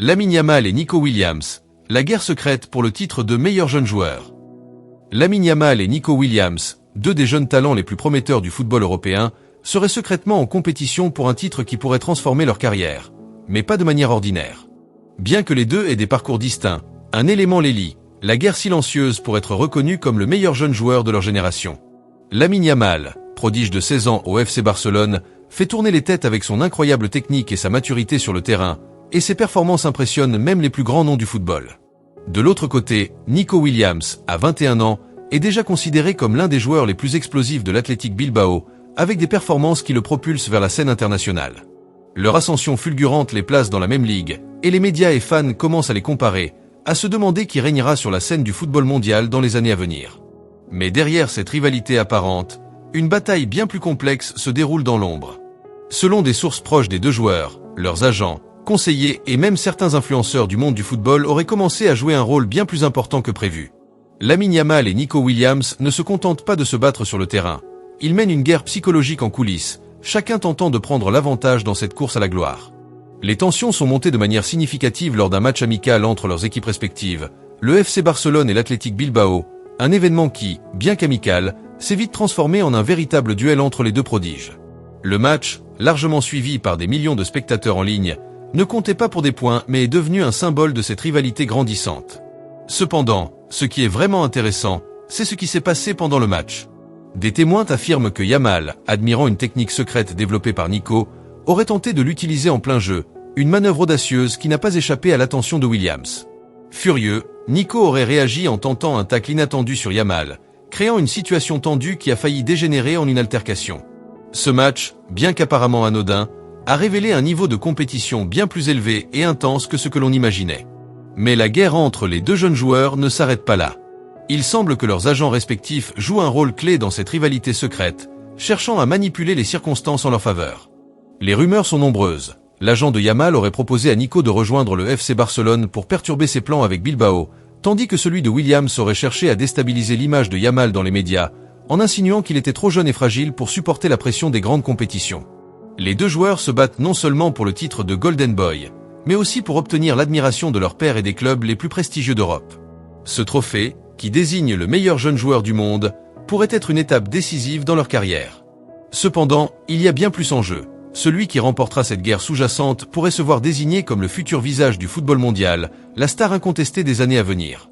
Lamine Yamal et Nico Williams, la guerre secrète pour le titre de meilleur jeune joueur. Lamine Yamal et Nico Williams, deux des jeunes talents les plus prometteurs du football européen, seraient secrètement en compétition pour un titre qui pourrait transformer leur carrière, mais pas de manière ordinaire. Bien que les deux aient des parcours distincts, un élément les lie, la guerre silencieuse pour être reconnu comme le meilleur jeune joueur de leur génération. Lamine Yamal, prodige de 16 ans au FC Barcelone, fait tourner les têtes avec son incroyable technique et sa maturité sur le terrain, et ses performances impressionnent même les plus grands noms du football. De l'autre côté, Nico Williams, à 21 ans, est déjà considéré comme l'un des joueurs les plus explosifs de l'Athletic Bilbao, avec des performances qui le propulsent vers la scène internationale. Leur ascension fulgurante les place dans la même ligue, et les médias et fans commencent à les comparer, à se demander qui régnera sur la scène du football mondial dans les années à venir. Mais derrière cette rivalité apparente, une bataille bien plus complexe se déroule dans l'ombre. Selon des sources proches des deux joueurs, leurs agents, conseillers et même certains influenceurs du monde du football auraient commencé à jouer un rôle bien plus important que prévu. Lamine Yamal et Nico Williams ne se contentent pas de se battre sur le terrain. Ils mènent une guerre psychologique en coulisses, chacun tentant de prendre l'avantage dans cette course à la gloire. Les tensions sont montées de manière significative lors d'un match amical entre leurs équipes respectives, le FC Barcelone et l'Athletic Bilbao, un événement qui, bien qu'amical, s'est vite transformé en un véritable duel entre les deux prodiges. Le match, largement suivi par des millions de spectateurs en ligne, ne comptait pas pour des points mais est devenu un symbole de cette rivalité grandissante. Cependant, ce qui est vraiment intéressant, c'est ce qui s'est passé pendant le match. Des témoins affirment que Yamal, admirant une technique secrète développée par Nico, aurait tenté de l'utiliser en plein jeu, une manœuvre audacieuse qui n'a pas échappé à l'attention de Williams. Furieux, Nico aurait réagi en tentant un tacle inattendu sur Yamal, créant une situation tendue qui a failli dégénérer en une altercation. Ce match, bien qu'apparemment anodin, a révélé un niveau de compétition bien plus élevé et intense que ce que l'on imaginait. Mais la guerre entre les deux jeunes joueurs ne s'arrête pas là. Il semble que leurs agents respectifs jouent un rôle clé dans cette rivalité secrète, cherchant à manipuler les circonstances en leur faveur. Les rumeurs sont nombreuses. L'agent de Yamal aurait proposé à Nico de rejoindre le FC Barcelone pour perturber ses plans avec Bilbao, tandis que celui de Williams aurait cherché à déstabiliser l'image de Yamal dans les médias, en insinuant qu'il était trop jeune et fragile pour supporter la pression des grandes compétitions. Les deux joueurs se battent non seulement pour le titre de Golden Boy, mais aussi pour obtenir l'admiration de leur père et des clubs les plus prestigieux d'Europe. Ce trophée, qui désigne le meilleur jeune joueur du monde, pourrait être une étape décisive dans leur carrière. Cependant, il y a bien plus en jeu. Celui qui remportera cette guerre sous-jacente pourrait se voir désigné comme le futur visage du football mondial, la star incontestée des années à venir.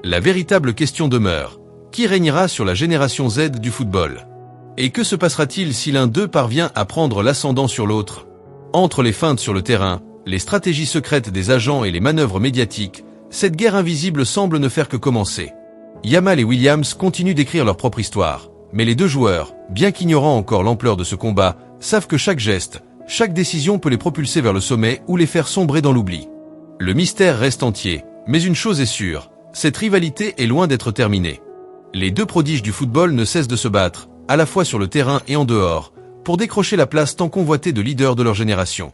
La véritable question demeure, qui régnera sur la génération Z du football? Et que se passera-t-il si l'un d'eux parvient à prendre l'ascendant sur l'autre? Entre les feintes sur le terrain, les stratégies secrètes des agents et les manœuvres médiatiques, cette guerre invisible semble ne faire que commencer. Yamal et Williams continuent d'écrire leur propre histoire, mais les deux joueurs, bien qu'ignorant encore l'ampleur de ce combat, savent que chaque geste, chaque décision peut les propulser vers le sommet ou les faire sombrer dans l'oubli. Le mystère reste entier, mais une chose est sûre, cette rivalité est loin d'être terminée. Les deux prodiges du football ne cessent de se battre, à la fois sur le terrain et en dehors, pour décrocher la place tant convoitée de leader de leur génération.